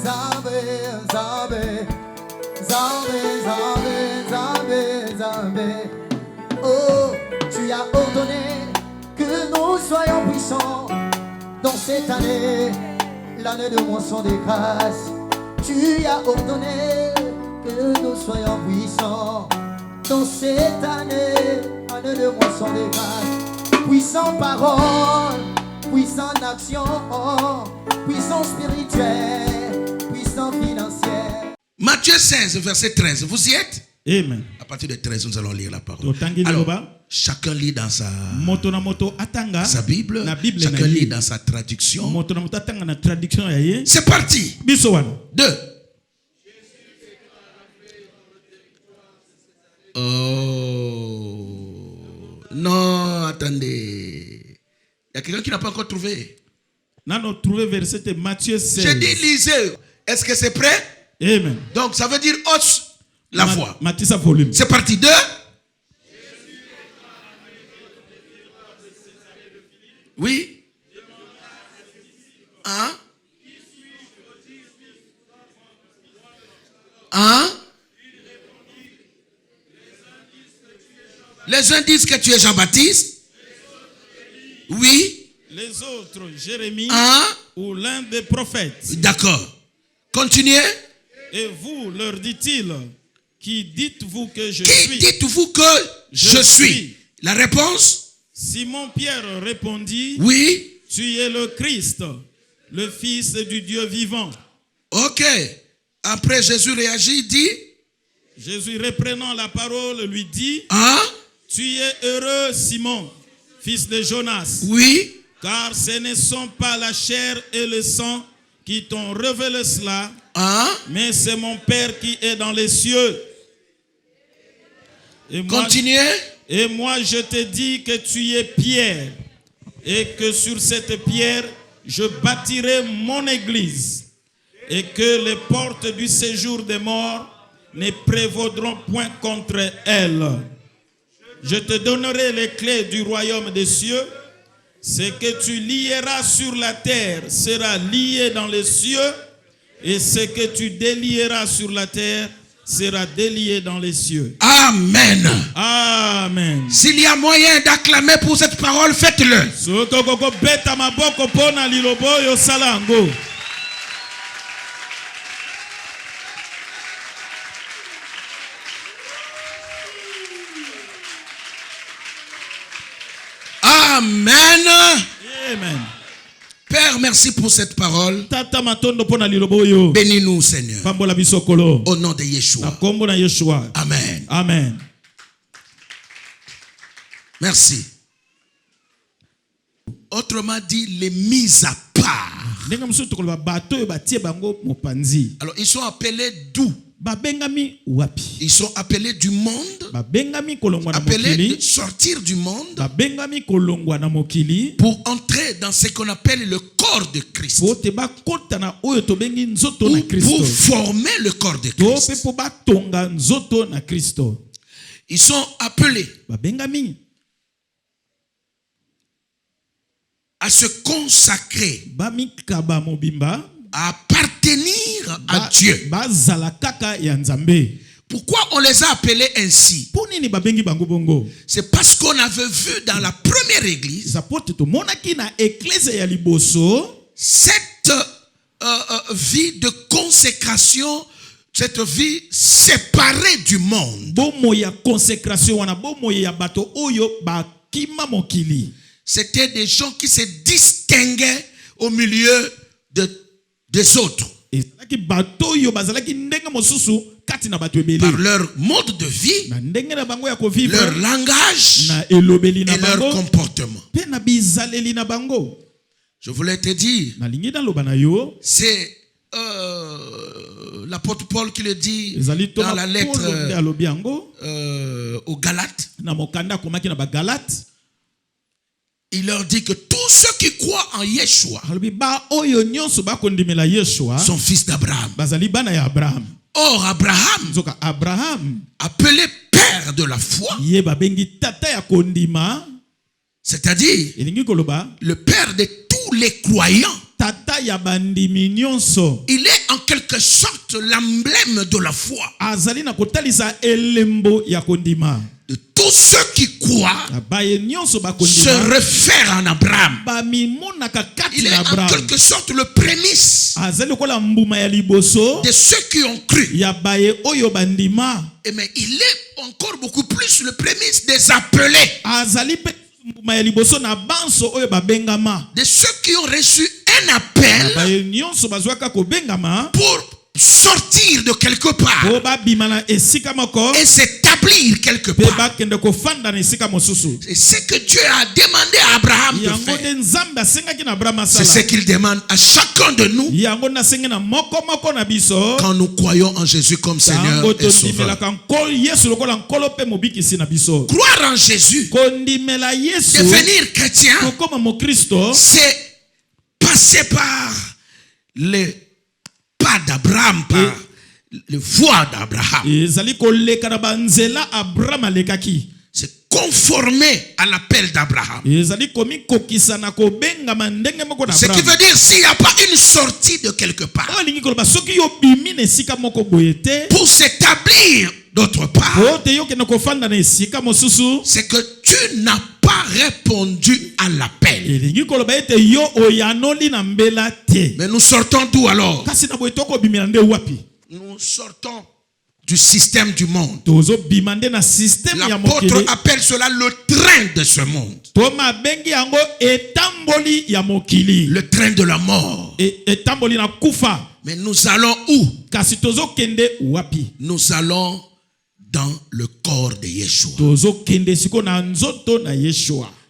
Nzambe, Nzambe, Nzambe, Nzambe, Nzambe, Nzambe. Oh, tu as ordonné que nous soyons puissants dans cette année, l'année de moisson des grâces. Tu as ordonné que nous soyons puissants dans cette année, année de moisson des grâces. Puissant parole, puissant action, puissant spirituel, puissant financier. Matthieu 16, verset 13. Vous y êtes? Amen. À partir de 13, nous allons lire la parole. Alors, chacun lit dans sa Bible, chacun lit dans sa traduction. C'est parti. 2. Oh, non, attendez. Il y a quelqu'un qui n'a pas encore trouvé. Matthieu 16. J'ai dit lisez. Est-ce que c'est prêt? Amen. Donc ça veut dire hausse la voix. C'est parti. 2. Oui. 1. Les uns disent que tu es Jean-Baptiste. Oui. Les autres, Jérémie ou l'un des prophètes. D'accord. Continuez. Et vous, leur dit-il, qui dites-vous que je Qui suis? dites-vous que je suis? La réponse? Simon-Pierre répondit, oui. Tu es le Christ, le Fils du Dieu vivant. Ok. Après Jésus réagit, dit. Jésus reprenant la parole lui dit, Tu es heureux Simon, fils de Jonas. Oui. Car ce ne sont pas la chair et le sang qui t'ont révélé cela, mais c'est mon Père qui est dans les cieux. Continuez. Et moi je te dis que tu es Pierre, et que sur cette pierre je bâtirai mon église, et que les portes du séjour des morts ne prévaudront point contre elle. Je te donnerai les clés du royaume des cieux. Ce que tu lieras sur la terre sera lié dans les cieux, et ce que tu délieras sur la terre sera délié dans les cieux. Amen. Amen. S'il y a moyen d'acclamer pour cette parole, faites-le. Amen. Amen. Père, merci pour cette parole. Bénis-nous, Seigneur. Au nom de Yeshua. Amen. Amen. Merci. Autrement dit, les mises à part. Alors, ils sont appelés d'où? Ils sont appelés du monde, appelés de sortir du monde pour entrer dans ce qu'on appelle le corps de Christ, ou pour former le corps de Christ. Ils sont appelés à se consacrer, à appartenir à Dieu. Pourquoi on les a appelés ainsi? C'est parce qu'on avait vu dans la première église cette vie de consécration, cette vie séparée du monde. C'était des gens qui se distinguaient au milieu des autres par leur mode de vie, leur langage et leur comportement. Je voulais te dire, c'est l'apôtre Paul qui le dit dans la lettre aux Galates. Il leur dit que tous ceux qui croient en Yeshua sont fils d'Abraham. Or, Abraham, appelé père de la foi, c'est-à-dire le père de tous les croyants, Il est en quelque sorte l'emblème de la foi. De tous ceux qui croient se réfèrent en Abraham. Il est en quelque sorte le prémisse de ceux qui ont cru. Mais il est encore beaucoup plus le prémisse des appelés. De ceux qui ont reçu un appel pour sortir de quelque part et s'établir quelque part. Et ce que Dieu a demandé à Abraham de faire, c'est ce qu'il demande à chacun de nous quand nous croyons en Jésus comme Seigneur et Sauveur. Croire en Jésus, devenir chrétien, c'est passer par les pas d'Abraham, par le voie d'Abraham. C'est conformer à l'appel d'Abraham. Ce qui veut dire s'il n'y a pas une sortie de quelque part pour s'établir d'autre part, c'est que tu n'as pas répondu à l'appel. Mais nous sortons d'où alors? Nous sortons du système du monde. L'apôtre appelle cela le train de ce monde. Le train de la mort. Mais nous allons où? Nous allons dans le corps de Yeshua.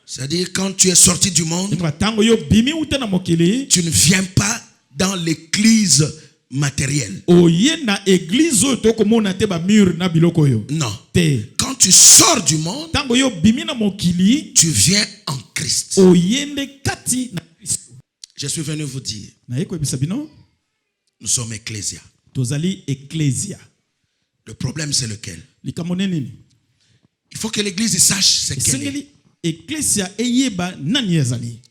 C'est-à-dire quand tu es sorti du monde, tu ne viens pas dans l'église matérielle. Non. Quand tu sors du monde, tu viens en Christ. Je suis venu vous dire, nous sommes ecclésia. Le problème c'est lequel? Il faut que l'église sache ce qu'elle est. Je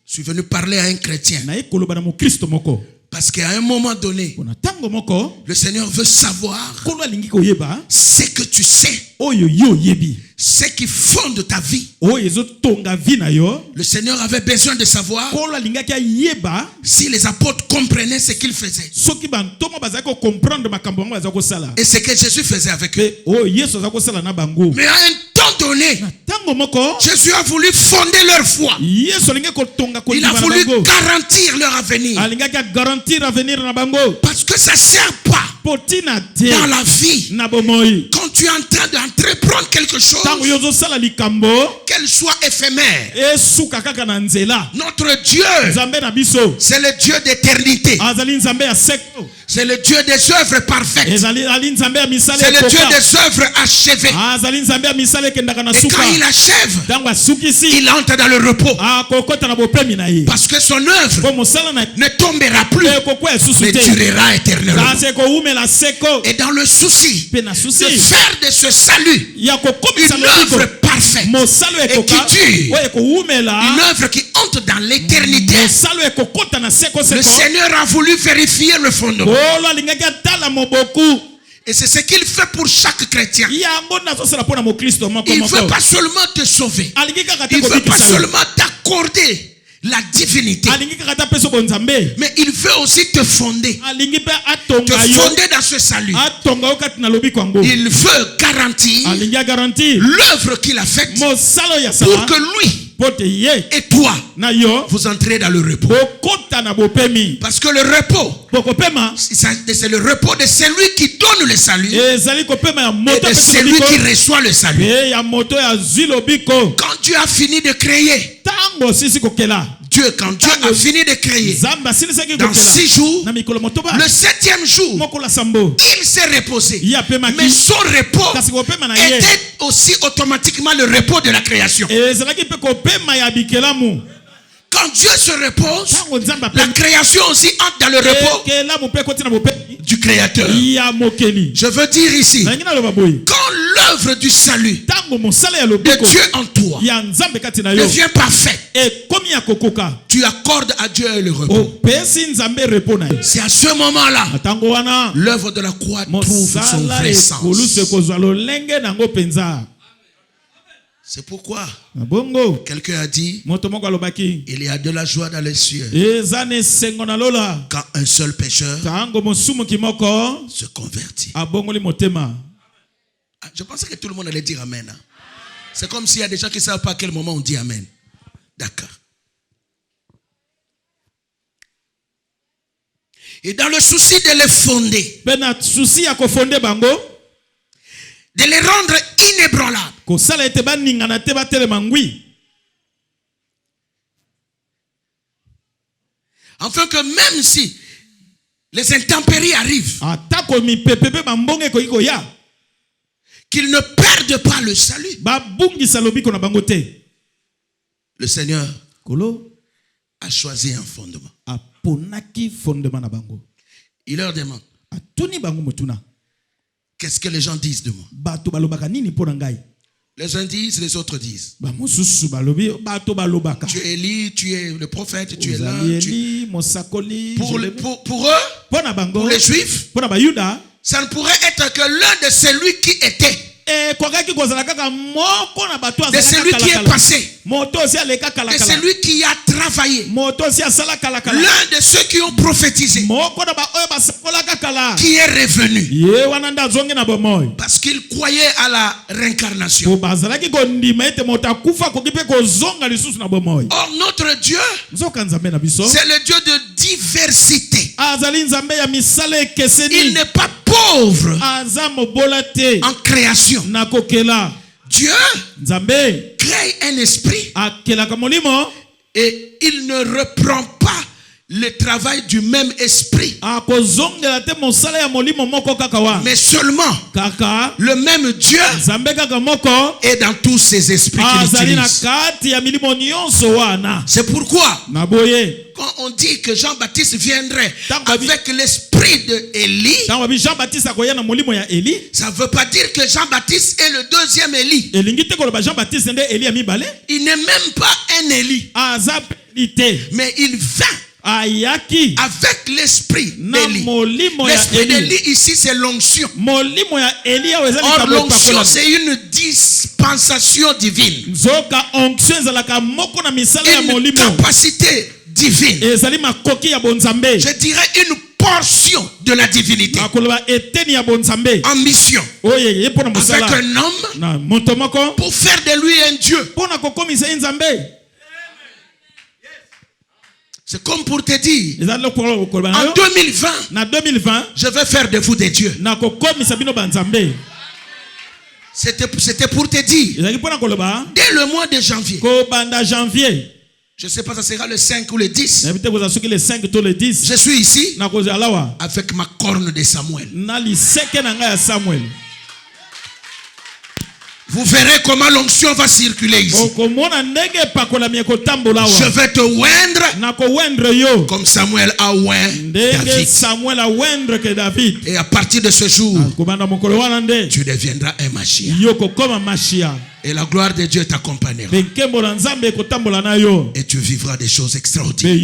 suis venu parler à un chrétien. Parce qu'à un moment donné, le Seigneur veut savoir ce que tu sais, ce qui fonde ta vie. Le Seigneur avait besoin de savoir si les apôtres comprenaient ce qu'ils faisaient et ce que Jésus faisait avec eux. Mais à un temps donné, Jésus a voulu fonder leur foi. Il a voulu garantir leur avenir. Parce que ça ne sert pas dans la vie quand tu es en train d'entreprendre quelque chose, qu'elle soit éphémère. Notre Dieu, c'est le Dieu d'éternité. C'est le Dieu des œuvres parfaites. C'est le Dieu des œuvres achevées. Et quand il achève, il entre dans le repos. Parce que son œuvre ne tombera plus, mais durera éternellement. Et dans le souci de faire de ce salut une œuvre parfaite et qui dure, une œuvre qui entre dans l'éternité, le Seigneur a voulu vérifier le fondement. Et c'est ce qu'il fait pour chaque chrétien. Il ne veut pas seulement te sauver. Il ne veut pas seulement t'accorder la divinité, mais il veut aussi te fonder dans ce salut. Il veut garantir l'œuvre qu'il a faite pour que lui et toi vous entrez dans le repos. Parce que le repos, c'est le repos de celui qui donne le salut et de celui qui reçoit le salut. Quand Dieu a fini de créer, quand Dieu a fini de créer dans 6 jours, le 7e jour, il s'est reposé. Mais son repos était aussi automatiquement le repos de la création. Quand Quand Dieu se repose, la création aussi entre dans le repos du Créateur. Je veux dire ici, quand l'œuvre du salut de Dieu en toi devient parfaite, tu accordes à Dieu le repos. C'est à ce moment-là l'œuvre de la croix trouve son vrai sens. C'est pourquoi quelqu'un a dit, il y a de la joie dans les cieux quand un seul pécheur se convertit. Je pensais que tout le monde allait dire Amen. C'est comme s'il y a des gens qui ne savent pas à quel moment on dit Amen. D'accord. Et dans le souci de les fonder, de les rendre inébranlables, afin que même si les intempéries arrivent, qu'ils ne perdent pas le salut. Le Seigneur a choisi un fondement. Il leur demande, qu'est-ce que les gens disent de moi? Les uns disent, les autres disent. Tu es Élie, tu es le prophète, tu es là. Pour eux, pour les Juifs, ça ne pourrait être que l'un de celui qui était, de celui qui est passé, de celui qui a travaillé, l'un de ceux qui ont prophétisé, qui est revenu, parce qu'il croyait à la réincarnation. Or notre Dieu, c'est le Dieu de diversité. Il n'est pas pauvre en création. Dieu crée un esprit et il ne reprend pas le travail du même esprit, mais seulement le même Dieu est dans tous ces esprits qu'il utilise. C'est pourquoi quand on dit que Jean-Baptiste viendrait avec l'esprit de Élie, ça ne veut pas dire que Jean-Baptiste est le deuxième Élie. Il n'est même pas un Élie, mais il vint avec l'esprit d'Élie. L'esprit d'Élie ici, c'est l'onction. Or l'onction, c'est une dispensation divine, une capacité divine. Je dirais une portion de la divinité en mission avec un homme pour faire de lui un Dieu. C'est comme pour te dire, en 2020, je vais faire de vous des dieux. C'était pour te dire, dès le mois de janvier, je ne sais pas, ça sera le 5 ou le 10, je suis ici avec ma corne de Samuel. Vous verrez comment l'onction va circuler ici. Je vais te oindre comme Samuel a oint David. Et à partir de ce jour, tu deviendras un Mashiach. Et la gloire de Dieu t'accompagnera. Et tu vivras des choses extraordinaires. Je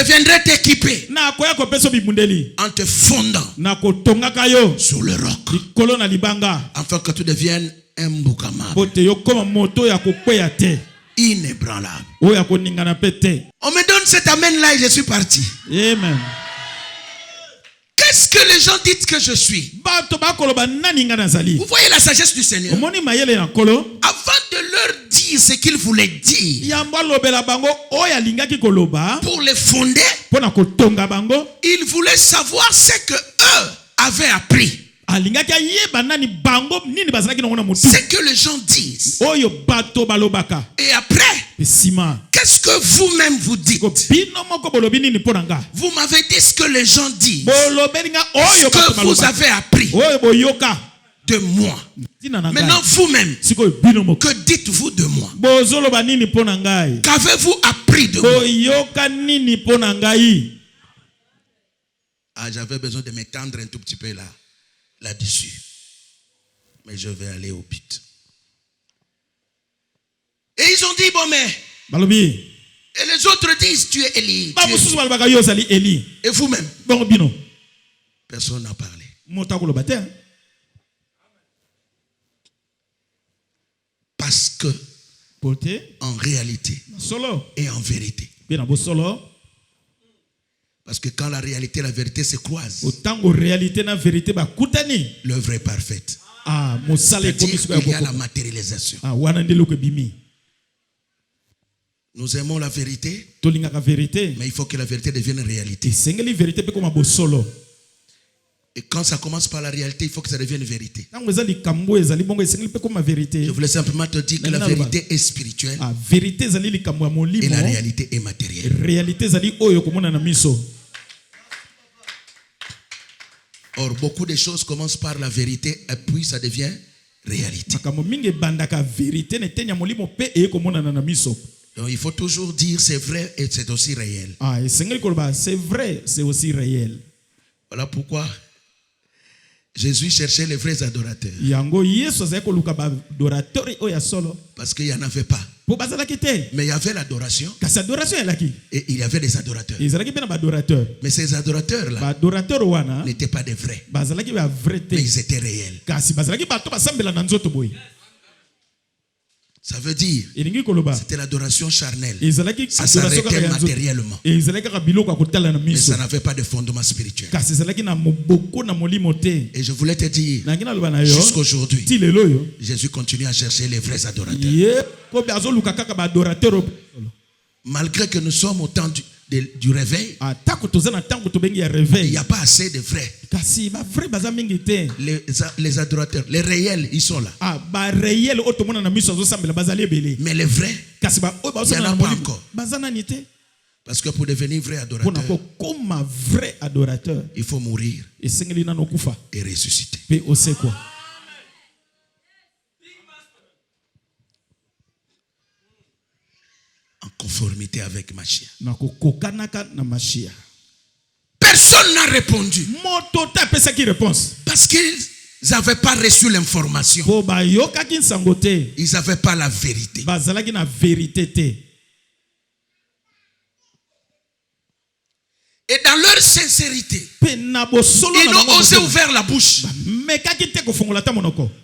viendrai t'équiper en te fondant sur le roc, afin que tu deviennes imboukamable, inébranlable. On me donne cet amen là et je suis parti. Amen. Qu'est-ce que les gens disent que je suis? Vous voyez la sagesse du Seigneur. Avant de leur dire ce qu'il voulait dire, pour les fonder, il voulait savoir ce que eux avaient appris. Ce que les gens disent. Et après, qu'est-ce que vous-même vous dites? Vous m'avez dit ce que les gens disent, ce que vous avez appris de moi. Maintenant, vous-même, que dites-vous de moi? Qu'avez-vous appris de moi? Ah, j'avais besoin de m'étendre un tout petit peu là-dessus. Mais je vais aller au but. Et ils ont dit, bon, mais... Et les autres disent, tu es Élie. Et vous-même? Personne n'a parlé. Parce que, en réalité et en vérité, parce que quand la réalité et la vérité se croisent, l'œuvre est parfaite. Il y a la matérialisation. Nous aimons la vérité, mais il faut que la vérité devienne réalité. Et quand ça commence par la réalité, il faut que ça devienne vérité. Je voulais simplement te dire que la vérité est spirituelle et la réalité est matérielle. Or, beaucoup de choses commencent par la vérité et puis ça devient réalité. Donc, il faut toujours dire c'est vrai et c'est aussi réel. C'est vrai, c'est aussi réel. Voilà pourquoi Jésus cherchait les vrais adorateurs. Parce qu'il n'y en avait pas. Mais il y avait l'adoration. Et il y avait des adorateurs. Mais ces adorateurs-là n'étaient pas des vrais. Mais ils étaient réels. Ça veut dire, c'était l'adoration charnelle. Ça s'arrêtait matériellement. Mais ça n'avait pas de fondement spirituel. Et je voulais te dire, jusqu'aujourd'hui, Jésus continue à chercher les vrais adorateurs. Malgré que nous sommes au temps du réveil, il n'y a pas assez de vrais. Les adorateurs, les réels, ils sont là. Mais les vrais, il n'y en a pas encore. Parce que pour devenir vrai adorateur, il faut mourir et ressusciter. En conformité avec Mashiach. Personne n'a répondu. Parce qu'ils n'avaient pas reçu l'information. Ils n'avaient pas la vérité. Et dans leur sincérité, ils ont osé ouvrir la bouche.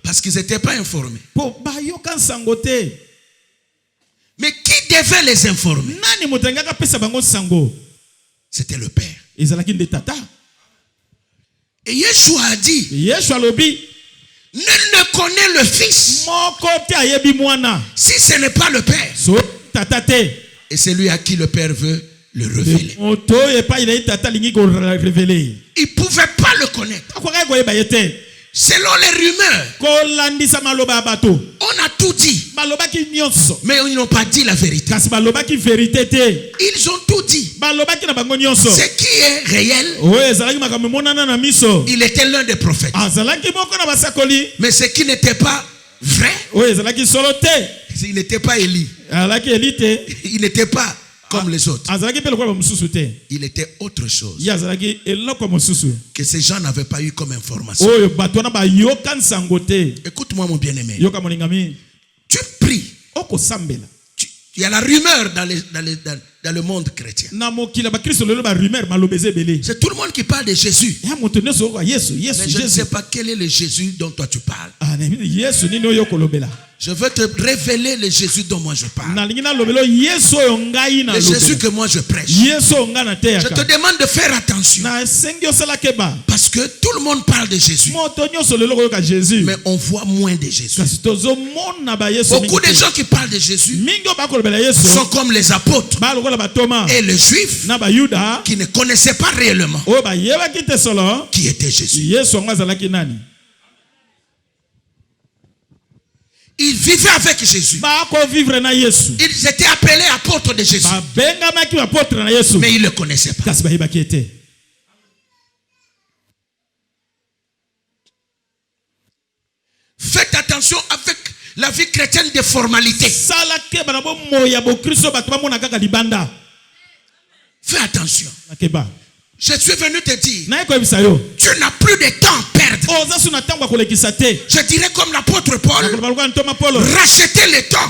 Parce qu'ils n'étaient pas informés. Mais qui devait les informer? C'était le Père. Et Yeshua a dit, nul ne connaît le Fils si ce n'est pas le Père. Et c'est lui à qui le Père veut le révéler. Il ne pouvait pas le connaître. Selon les rumeurs, on a tout dit, mais ils n'ont pas dit la vérité. Ils ont tout dit. Ce qui est réel, il était l'un des prophètes. Mais ce qui n'était pas vrai, il n'était pas Élie. Il n'était pas comme les autres. Il était autre chose que ces gens n'avaient pas eu comme information. Écoute-moi mon bien-aimé. Tu pries. Il y a la rumeur dans le monde chrétien. C'est tout le monde qui parle de Jésus. Mais je ne sais pas quel est le Jésus dont toi tu parles. Je veux te révéler le Jésus dont moi je parle. Le Jésus que moi je prêche. Je te demande de faire attention. Parce que tout le monde parle de Jésus. Mais on voit moins de Jésus. Beaucoup de gens qui parlent de Jésus sont comme les apôtres et les juifs qui ne connaissaient pas réellement qui était Jésus. Ils vivaient avec Jésus. Ils étaient appelés apôtres de Jésus. Mais ils ne le connaissaient pas. Faites Faites attention avec la vie chrétienne des formalités. Fais attention. Je suis venu te dire, tu n'as plus de temps à perdre. Je dirais comme l'apôtre Paul, rachetez le temps,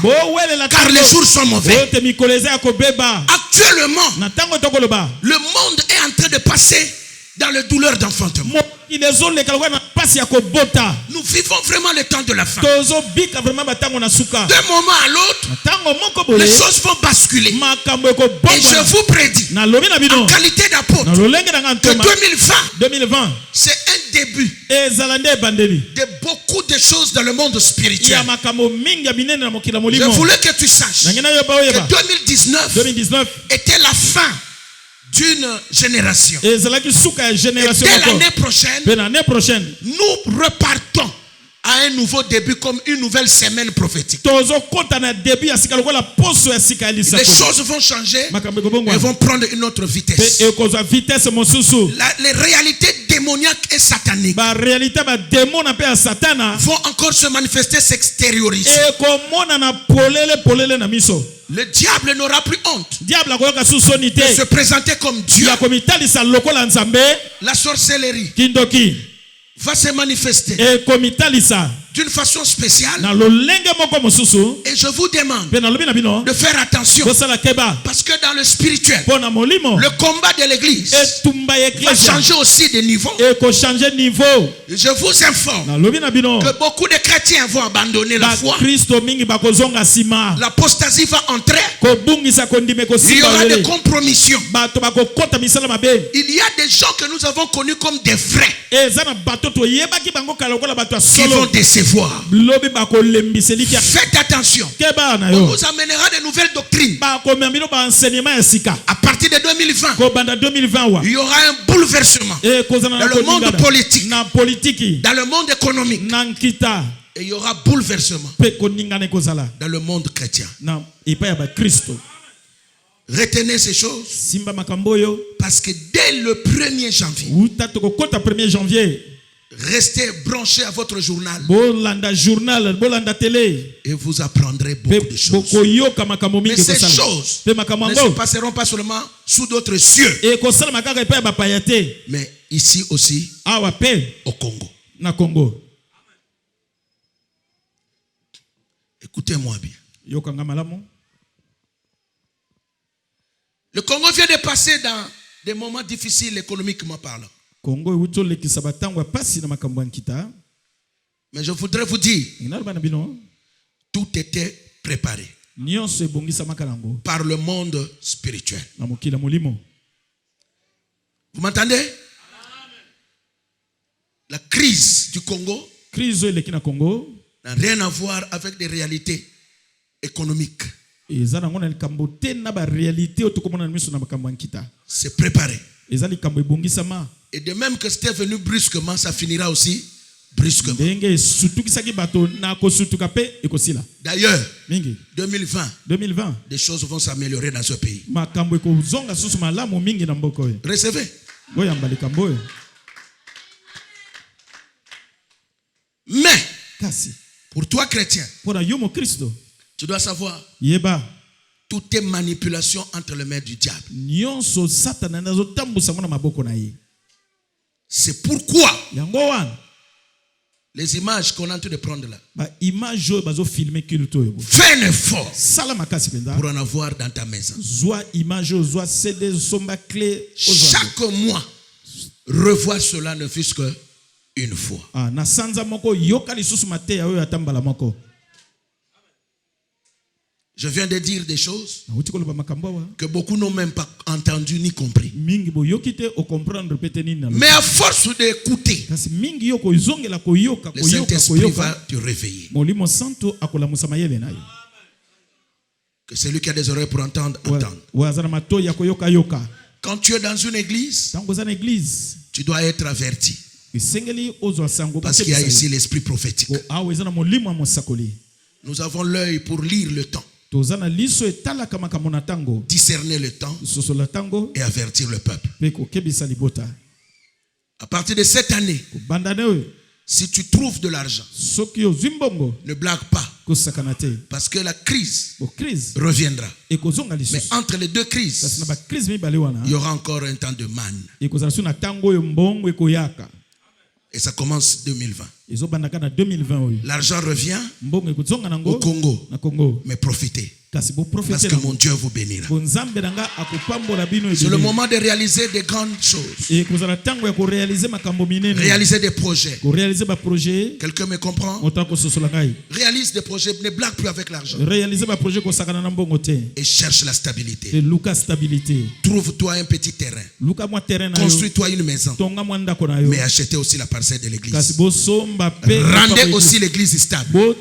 car les jours sont mauvais. Actuellement, le monde est en train de passer dans le douleur d'enfantement. Nous vivons vraiment le temps de la fin. D'un moment à l'autre, les choses vont basculer. Et je vous prédis, en qualité d'apôtre, que 2020, c'est un début de beaucoup de choses dans le monde spirituel. Je voulais que tu saches que 2019 était la fin d'une génération. Et dès l'année prochaine, nous repartons à un nouveau début, comme une nouvelle semaine prophétique. Les choses vont changer et vont prendre une autre vitesse. Les réalités démoniaques et sataniques vont encore se manifester, s'extérioriser. Le diable n'aura plus honte de se présenter comme Dieu. La sorcellerie va se manifester d'une façon spéciale. Et je vous demande de faire attention, parce que dans le spirituel, le combat de l'église va changer aussi de niveau. Je vous informe que beaucoup de chrétiens vont abandonner la foi. L'apostasie va entrer. Il y aura des compromissions. Il y a des gens que nous avons connus comme des vrais qui vont décevoir. Faites attention. On vous amènera de nouvelles doctrines. À partir de 2020, il y aura un bouleversement dans le monde politique, dans le monde économique. Et il y aura bouleversement dans le monde chrétien. Retenez ces choses, parce que dès le 1er janvier, restez branchés à votre journal et vous apprendrez beaucoup de choses. Mais ces choses ne se passeront pas seulement sous d'autres cieux, mais ici aussi au Congo. Écoutez-moi bien. Le Congo vient de passer dans des moments difficiles économiquement parlant. Mais je voudrais vous dire, tout était préparé par le monde spirituel. Vous m'entendez? La crise du Congo n'a rien à voir avec des réalités économiques. C'est préparé. Et de même que c'était venu brusquement, ça finira aussi brusquement. D'ailleurs, 2020, des choses vont s'améliorer dans ce pays. Recevez. Mais, pour toi chrétien, tu dois savoir, tout est manipulation entre les mains du diable. C'est pourquoi les images qu'on est en train de prendre là, fais un effort pour en avoir dans ta maison. Chaque mois, revois cela ne fût-ce qu'une fois. Je viens de dire des choses que beaucoup n'ont même pas entendu ni compris. Mais à force d'écouter, le Saint-Esprit va te réveiller. Que celui qui a des oreilles pour entendre, entende. Quand tu es dans une église, tu dois être averti. Parce qu'il y a ici l'esprit prophétique. Nous avons l'œil pour lire le temps, discerner le temps et avertir le peuple. À partir de cette année, Si tu trouves de l'argent, ne blague pas. Parce que la crise reviendra. Mais entre les deux crises, il y aura encore un temps de manne. Et ça commence 2020. L'argent revient au Congo. Mais profitez. Parce que mon Dieu vous bénira. C'est le moment de réaliser des grandes choses. Réaliser des projets. Quelqu'un me comprend? Réalise des projets. Ne blague plus avec l'argent. Et cherche la stabilité. Trouve-toi un petit terrain. Construis-toi une maison. Mais achetez aussi la parcelle de l'église. Rendez aussi l'église stable.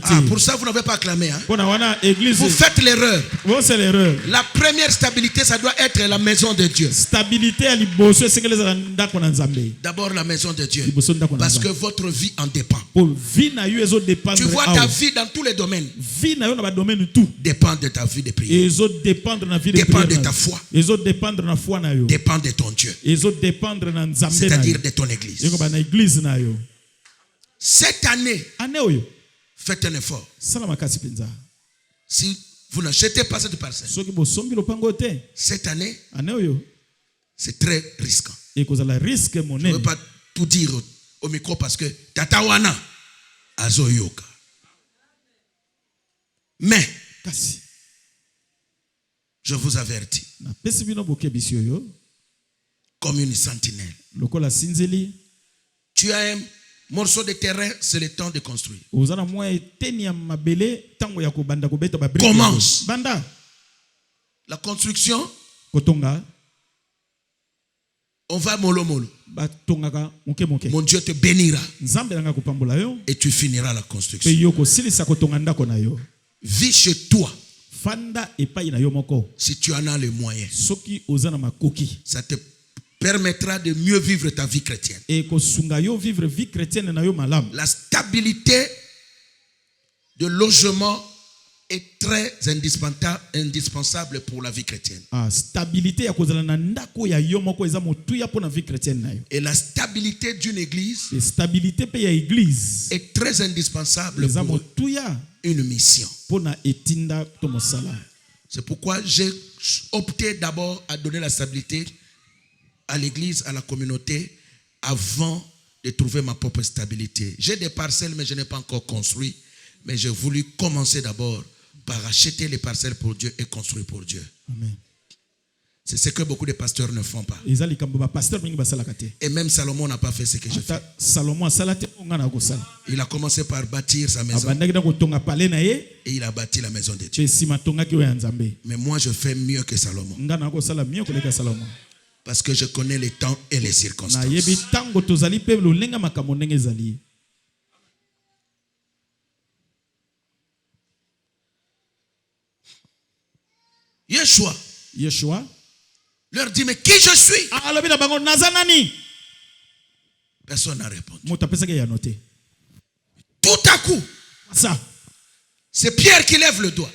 Ah, pour ça, vous n'avez pas acclamé. Hein? Vous faites l'erreur. La première stabilité, ça doit être la maison de Dieu. D'abord la maison de Dieu. Parce que votre vie en dépend. Tu vois ta vie dans tous les domaines. Dépend de ta vie de prière. Dépend de ta foi. Dépend de ton Dieu. C'est-à-dire de ton église. Cette année, faites un effort. Si vous n'achetez pas cette parcelle, cette année, c'est très risquant. Je ne veux pas tout dire au micro parce que Tatawana Azoyoka. Mais je vous avertis, comme une sentinelle, tu as un morceau de terrain, c'est le temps de construire. Commence. La construction, on va mollo. Mon Dieu te bénira. Et tu finiras la construction. Vis chez toi. Si tu en as les moyens. Ça te permettra de mieux vivre ta vie chrétienne. La stabilité de logement est très indispensable pour la vie chrétienne. Et la stabilité d'une église est très indispensable pour une mission. C'est pourquoi j'ai opté d'abord à donner la stabilité à l'église, à la communauté, avant de trouver ma propre stabilité. J'ai des parcelles, mais je n'ai pas encore construit. Mais j'ai voulu commencer d'abord par acheter les parcelles pour Dieu et construire pour Dieu. Amen. C'est ce que beaucoup de pasteurs ne font pas. Et même Salomon n'a pas fait ce que j'ai fait. Il a commencé par bâtir sa maison. Et il a bâti la maison de Dieu. Mais moi, je fais mieux que Salomon. Parce que je connais les temps et les circonstances. Yeshua leur dit, mais qui je suis? Personne n'a répondu. Tout à coup, c'est Pierre qui lève le doigt.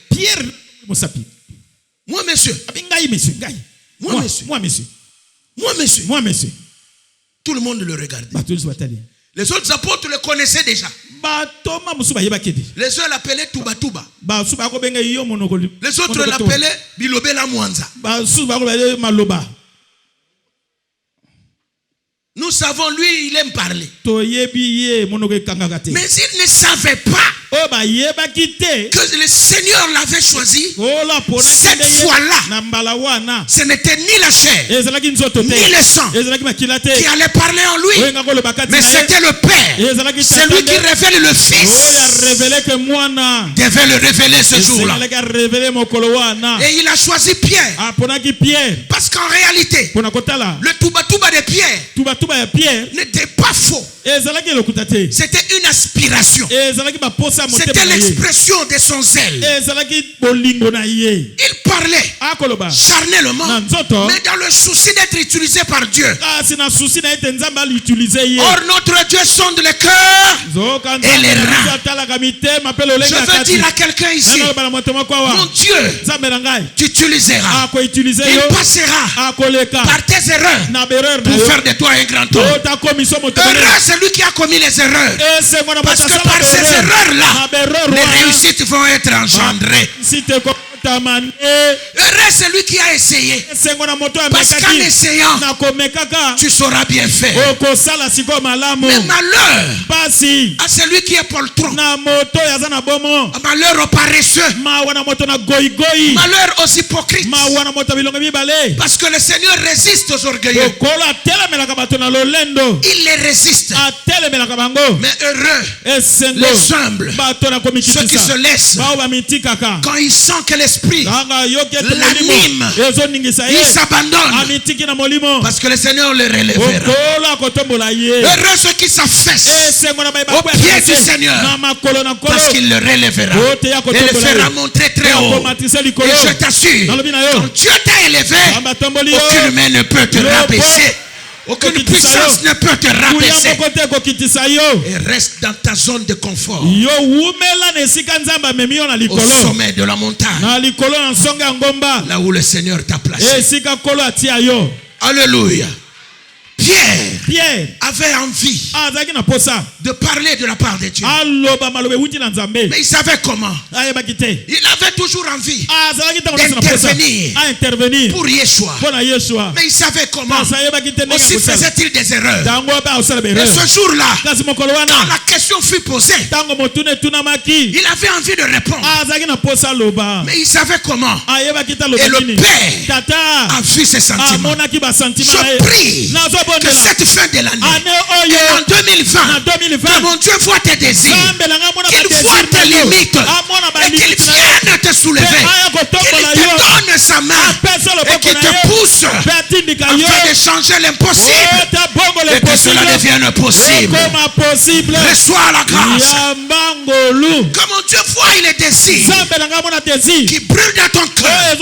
Moi, monsieur. Moi, monsieur. Tout le monde le regardait. Les autres apôtres le connaissaient déjà. Les uns l'appelaient Touba. Les autres l'appelaient Bilobela Mwanza. Nous savons, lui, il aime parler. Mais il ne savait pas que le Seigneur l'avait choisi. Cette fois-là, ce n'était ni la chair, ni le sang qui allait parler en lui, mais c'était le Père. C'est lui qui révèle le Fils. Devait le révéler ce jour-là. Et il a choisi Pierre. Parce qu'en réalité, le Touba de Pierre n'était pas faux. C'était une aspiration. C'était l'expression de son zèle. Il parlait charnellement, mais dans le souci d'être utilisé par Dieu. Or notre Dieu sonde le cœur et les reins. Je veux dire à quelqu'un ici, mon Dieu t'utilisera. Il passera par tes erreurs pour faire de toi un grand homme. Heureux celui qui a commis les erreurs. Parce que par ces erreurs-là, les réussites vont être engendrées. Heureux celui qui a essayé. Parce qu'en essayant, tu sauras bien faire. Mais malheur à celui qui est poltron. Malheur aux paresseux. Malheur aux hypocrites. Parce que le Seigneur résiste aux orgueilleux. Il les résiste. Mais heureux les humbles, ceux qui se laissent, quand ils sentent que l'Esprit l'anime, ils s'abandonnent parce que le Seigneur les relèvera. Heureux ceux qui s'affaissent au pied du Seigneur parce qu'il le relèvera et le fera monter très haut. Et je t'assure, quand Dieu t'a élevé, aucune main ne peut te rabaisser. Aucune puissance ne peut te rabaisser. Et reste dans ta zone de confort. Au sommet de la montagne. Là où le Seigneur t'a placé. Alléluia. Pierre avait envie de parler de la part de Dieu. Mais il savait comment. Il avait toujours envie d'intervenir pour Yeshua. Mais il savait comment. Aussi faisait-il des erreurs. Et ce jour-là, quand la question fut posée, il avait envie de répondre. Mais il savait comment. Et le Père a vu ses sentiments. Je prie que cette fin de l'année et en 2020, que mon Dieu voit tes désirs, qu'il voit tes limites et qu'il vienne te soulever, qu'il te donne sa main et qu'il te pousse afin de changer l'impossible et que cela devienne possible. Reçois la grâce. Que mon Dieu voit les désirs qui brûlent dans ton cœur et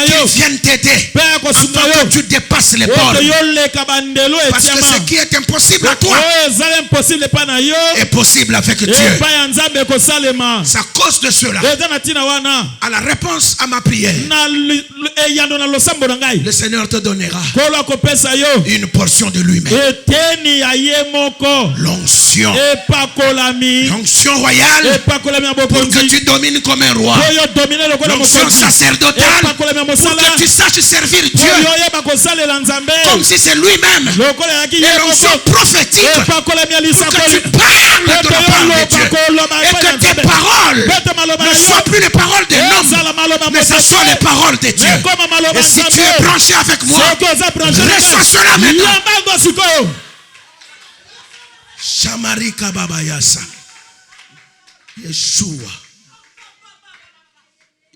qu'il vienne t'aider afin que tu dépasses les bornes. Parce que ce qui est impossible à toi est possible avec Dieu. C'est à cause de cela, à la réponse à ma prière, le Seigneur te donnera une portion de lui-même. L'onction. L'onction royale pour que tu domines comme un roi. L'onction sacerdotale pour que tu saches servir Dieu comme si c'est lui-même. Et l'onction prophétique pour que tu parles de la part de Dieu et que tes paroles ne soient plus les paroles de l'homme, mais ce sont les paroles de Dieu. Et si tu es branché avec moi, reçois cela maintenant. Shamarika Babayasa. Yeshua.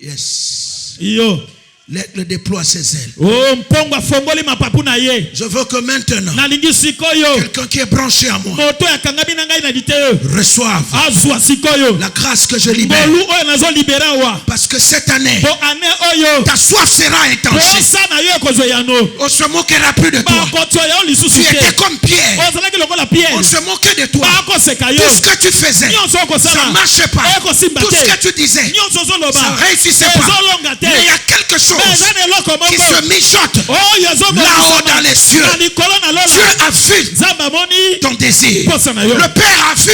Yes. L'aigle déploie ses ailes. Je veux que maintenant, quelqu'un qui est branché à moi reçoive la grâce que je libère. Parce que cette année, ta soif sera étanchée. On se moquera plus de toi. Tu étais comme Pierre. On se moquait de toi. Tout ce que tu faisais, ça ne marchait pas. Tout ce que tu disais, ça ne réussissait pas. Mais il y a quelque chose qui se mijote là-haut dans les cieux. Dieu a vu ton désir. Le Père a vu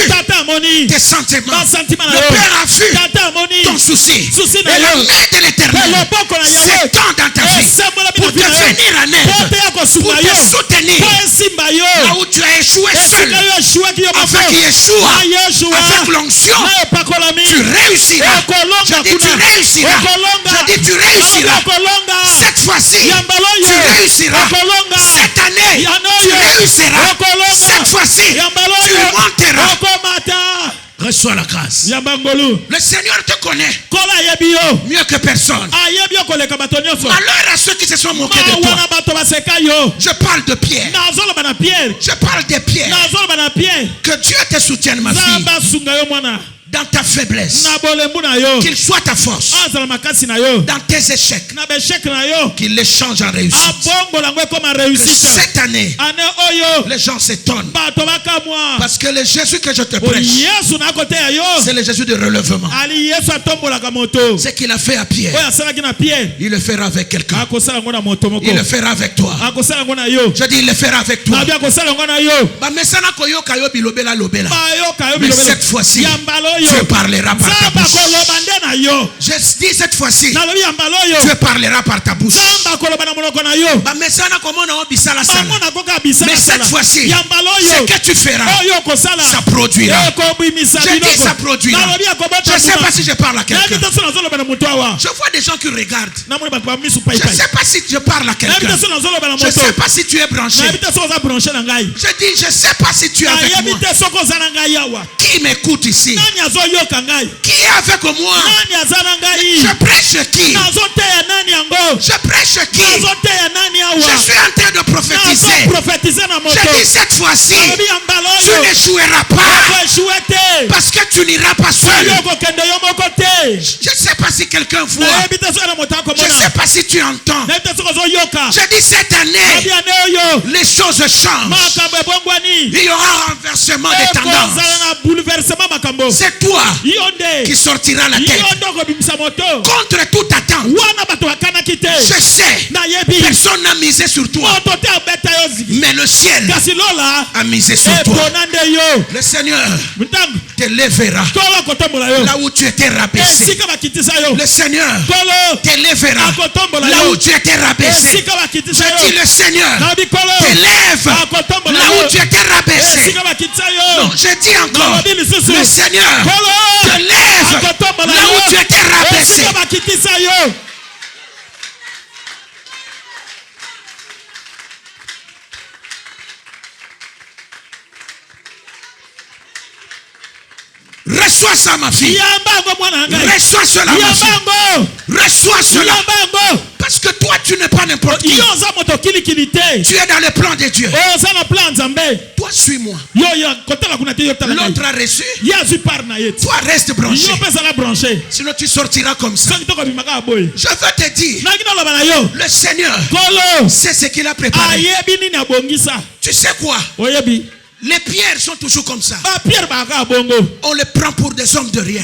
tes sentiments. Le Père a vu ton souci. Et la main de l'Éternel s'étend dans ta vie pour te venir en aide, pour te soutenir là où tu as échoué seul. Avec Yeshua, avec l'onction, tu réussiras. Je dis tu réussiras. Je dis tu réussiras. Cette fois-ci, tu réussiras. Cette année, tu réussiras. Cette fois-ci, tu monteras. Reçois la grâce. Le Seigneur te connaît mieux que personne. Malheur à ceux qui se sont moqués de toi. Je parle de Pierre. Je parle des pierres. Que Dieu te soutienne, ma fille. dans ta faiblesse, qu'il soit ta force. Dans tes échecs, qu'il les change en réussite. Que cette année, les gens s'étonnent. Parce que le Jésus que je te prêche, c'est le Jésus de relèvement. Ce qu'il a fait à Pierre, il le fera avec quelqu'un. Il le fera avec toi. Je dis, il le fera avec toi. Mais cette fois-ci, Dieu parlera par ta bouche. Je dis cette fois-ci, Dieu parlera par ta bouche. Mais cette fois-ci, ce que tu feras, ça produira. Je dis ça produira. Je ne sais pas si je parle à quelqu'un. Je vois des gens qui regardent. Je ne sais pas si je parle à quelqu'un. Je ne sais pas si tu es branché. Je dis, je ne sais pas si tu es avec moi. Qui m'écoute ici? Qui est avec moi? Je prêche qui? Je prêche qui? Je suis en train de prophétiser. Je dis cette fois-ci, tu n'échoueras pas. Parce que tu n'iras pas seul. Je ne sais pas si quelqu'un voit. Je ne sais pas si tu entends. Je dis cette année, les choses changent. Il y aura un renversement des tendances. C'est toi qui sortiras la tête. Contre toute attente. Je sais, personne n'a misé sur toi. Mais le ciel a misé sur toi. Le Seigneur te lèvera là où tu étais rabaissé. Le Seigneur te lèvera là où tu étais rabaissé. Je dis, le Seigneur te lève là où tu étais rabaissé. Non, je dis encore, le Seigneur te lève là où tu étais rabaissé. Reçois ça, ma fille. Reçois cela, ma fille. Reçois cela. Parce que toi, tu n'es pas n'importe qui. Tu es dans le plan de Dieu. Toi, suis-moi. L'autre a reçu. Toi, reste branché. Sinon, tu sortiras comme ça. Je veux te dire, le Seigneur sait ce qu'il a préparé. Tu sais quoi? Les pierres sont toujours comme ça. On les prend pour des hommes de rien.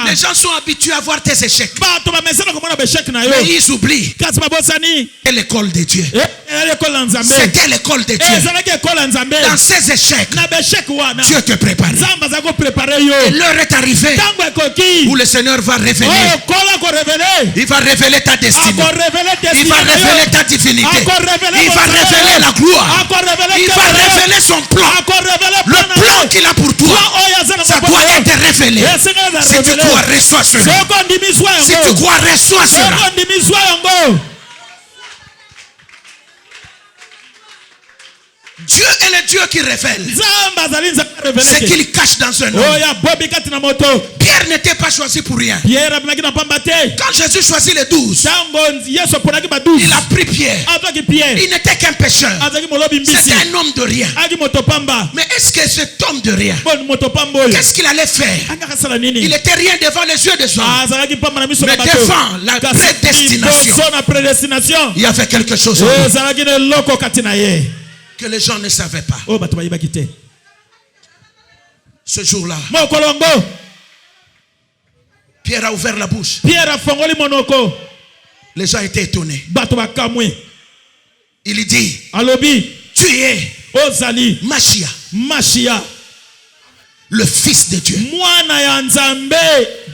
Les gens sont habitués à voir tes échecs. Mais ils oublient. C'est l'école de Dieu. C'était l'école de Dieu. Dans ces échecs, Dieu te prépare. Et l'heure est arrivée où le Seigneur va révéler. Il va révéler ta destinée. Il va révéler ta divinité. Il va révéler la gloire. Il va révéler son plan. Le plan qu'il a pour toi, ça doit être révélé. Si tu crois, reçois cela. Si tu crois, reçois cela. Dieu est le Dieu qui révèle. Ce qu'il cache dans un homme. Pierre n'était pas choisi pour rien. Quand Jésus choisit les 12, il a pris Pierre. Il n'était qu'un pécheur. C'était un homme de rien. Mais est-ce que cet homme de rien, qu'est-ce qu'il allait faire? Il n'était rien devant les yeux des hommes. Mais devant la prédestination, il y avait quelque chose que les gens ne savaient pas. Ce jour-là, Pierre a ouvert la bouche. Les gens étaient étonnés. Il dit, tu es Machia, le Fils de Dieu.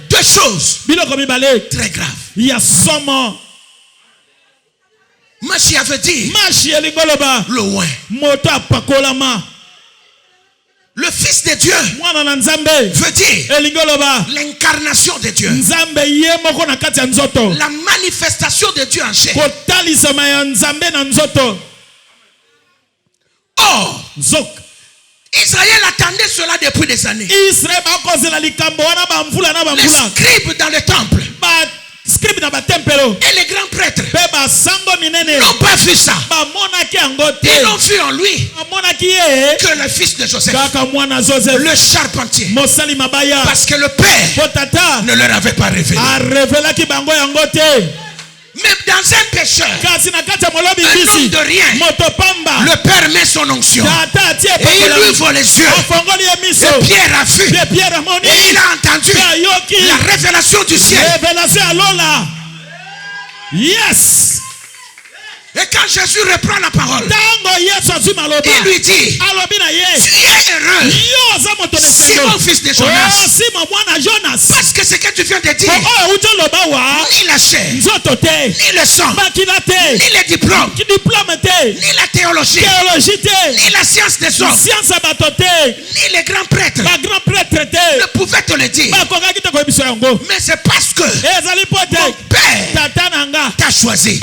Deux choses très graves. Machia veut dire le loin. Le Fils de Dieu veut dire l'incarnation de Dieu. La manifestation de Dieu en chair. Or, Israël attendait cela depuis des années. Les scribes dans le temple et les grands prêtres n'ont pas vu ça. Ils n'ont vu en lui que le fils de Joseph, le charpentier. Parce que le père ne leur avait pas révélé. Même dans un pécheur, un homme de rien, le Père met son onction et il lui ouvre les yeux. Et Pierre a vu et il a entendu la révélation du ciel. Yes. Et quand Jésus reprend la parole, il lui dit, tu es heureux, Simon fils de Jonas, parce que ce que tu viens de dire, ni la chair, ni le sang, ni les diplômes, ni la théologie, ni la science des hommes, ni les grands prêtres ne pouvaient te le dire. Mais c'est parce que mon Père t'a choisi.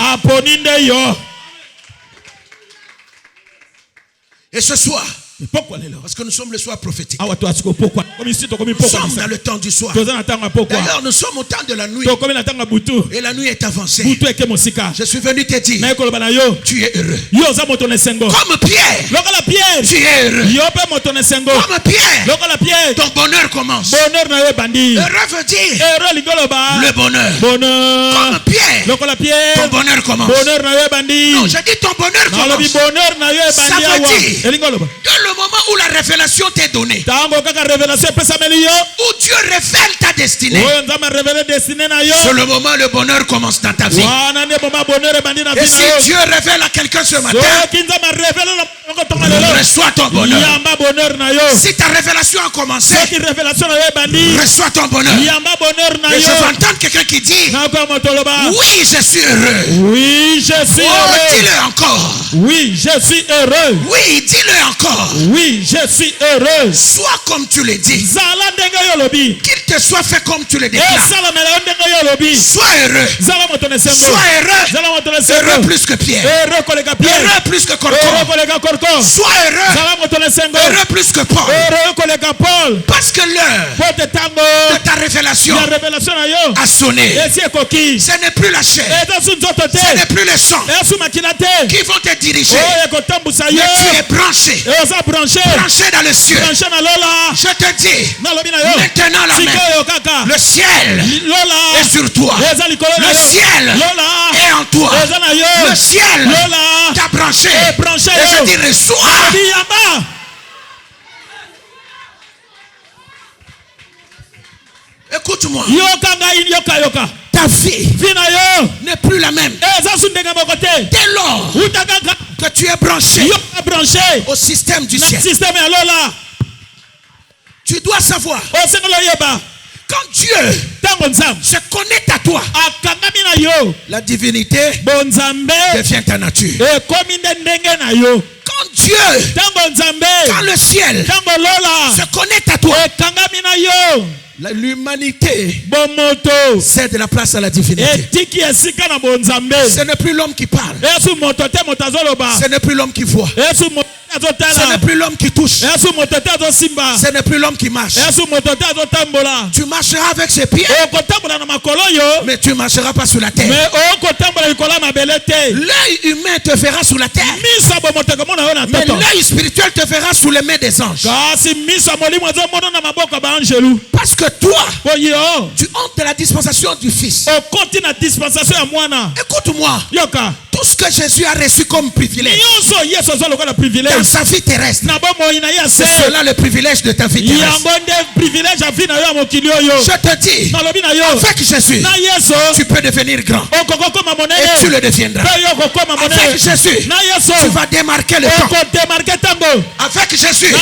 Et ce soir, parce que nous sommes le soir prophétique, nous sommes dans le temps du soir. D'ailleurs, nous sommes au temps de la nuit. Et la nuit est avancée. Je suis venu te dire, tu es heureux. Comme Pierre, tu es heureux. Comme Pierre, ton bonheur commence. Heureux veut dire le bonheur. Comme Pierre, ton bonheur commence. Non, je dis ton bonheur commence. Ça veut dire que le moment où la révélation t'est donnée, où Dieu révèle ta destinée, c'est le moment où le bonheur commence dans ta vie. Et si Dieu révèle à quelqu'un ce matin, reçois ton bonheur. Si ta révélation a commencé, reçois ton bonheur. Et je vais entendre quelqu'un qui dit, oui, je suis heureux. Oui, je suis heureux. Dis-le encore. Oui, je suis heureux. Oui, dis-le encore. Oui, je suis heureux. Sois comme tu le dis. Qu'il te soit fait comme tu le déclares. Sois heureux. Sois heureux. Heureux plus que Pierre. Heureux plus que Corcon. Sois heureux. Heureux plus que Paul. Parce que l'heure de ta révélation a sonné. Ce n'est plus la chair. Ce n'est plus le sang qui vont te diriger. Mais tu es branché. Branché dans le ciel. Je te dis, maintenant la main, le ciel est sur toi. Le ciel est en toi. Le ciel t'a branché. Et je dis, reçois. Écoute-moi. Ta vie n'est plus la même. Dès lors que tu es branché au système du ciel, tu dois savoir, quand Dieu se connecte à toi, la divinité devient ta nature. Quand Dieu, quand le ciel se connecte à toi, l'humanité cède la place à la divinité. Ce n'est plus l'homme qui parle. Ce n'est plus l'homme qui voit. Ce n'est plus l'homme qui touche. Ce n'est plus l'homme qui marche. Tu marcheras avec ses pieds, mais tu ne marcheras pas sur la terre. L'œil humain te verra sur la terre, mais l'œil spirituel te verra sous les mains des anges. Parce que toi, tu entres dans la dispensation du Fils. Écoute-moi. Tout ce que Jésus a reçu comme privilège dans sa vie terrestre, c'est cela le privilège de ta vie terrestre. Je te dis, avec Jésus, tu peux devenir grand et tu le deviendras. Avec Jésus, tu vas démarquer le temps. Avec Jésus,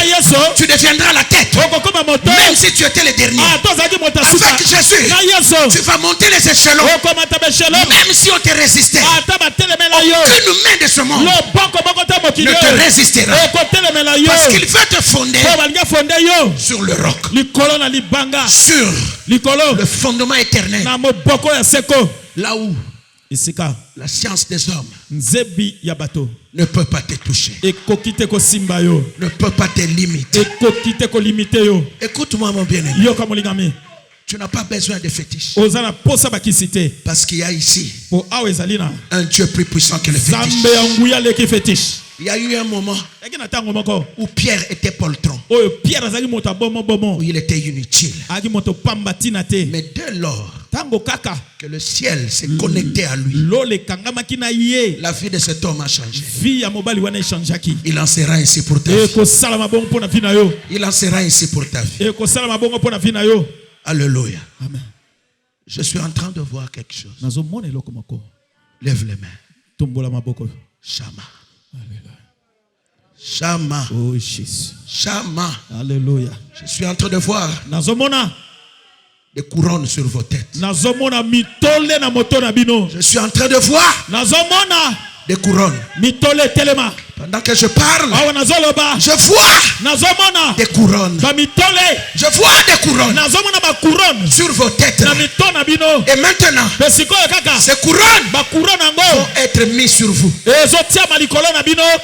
tu deviendras la tête, même si tu étais le dernier. Avec Jésus, tu vas monter les échelons, même si on te résistait. Aucune main de ce monde ne te résistera, parce qu'il veut te fonder sur le roc, sur le fondement éternel, là où la science des hommes ne peut pas te toucher, ne peut pas te limiter. Écoute-moi, mon bien-aimé. Tu n'as pas besoin de fétiches. Parce qu'il y a ici un Dieu plus puissant que le fétiche. Il y a eu un moment où Pierre était poltron, où il était inutile. Mais dès lors que le ciel s'est connecté à lui, la vie de cet homme a changé. Il en sera ainsi pour ta vie. Il en sera ainsi pour ta vie. Alléluia. Amen. Je suis en train de voir quelque chose. Lève les mains. Shama. Shama. Oh, Jésus. Shama. Alléluia. Je suis en train de voir des couronnes sur vos têtes. Je suis en train de voir des couronnes. Pendant que je parle, je vois des couronnes. Je vois des couronnes sur vos têtes. Et maintenant, ces couronnes vont être mises sur vous.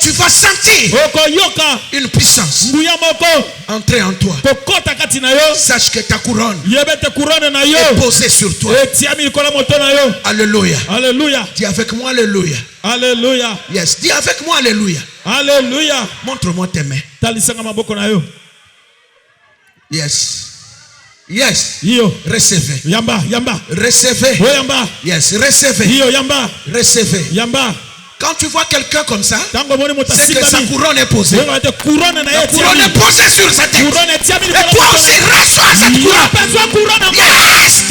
Tu vas sentir une puissance entrer en toi. Sache que ta couronne est posée sur toi. Alléluia. Alléluia. Dis avec moi Alléluia. Alléluia. Yes, dis avec moi Alléluia. Alléluia. Montre-moi tes mains. Yes. Yes. Recevez. Yamba. Recevez. Yamba. Yes. Recevez. Yamba. Recevez. Yamba. Quand tu vois quelqu'un comme ça, c'est que sa couronne est posée. La couronne est posée sur sa tête. Et toi aussi, reçois cette couronne. Yes.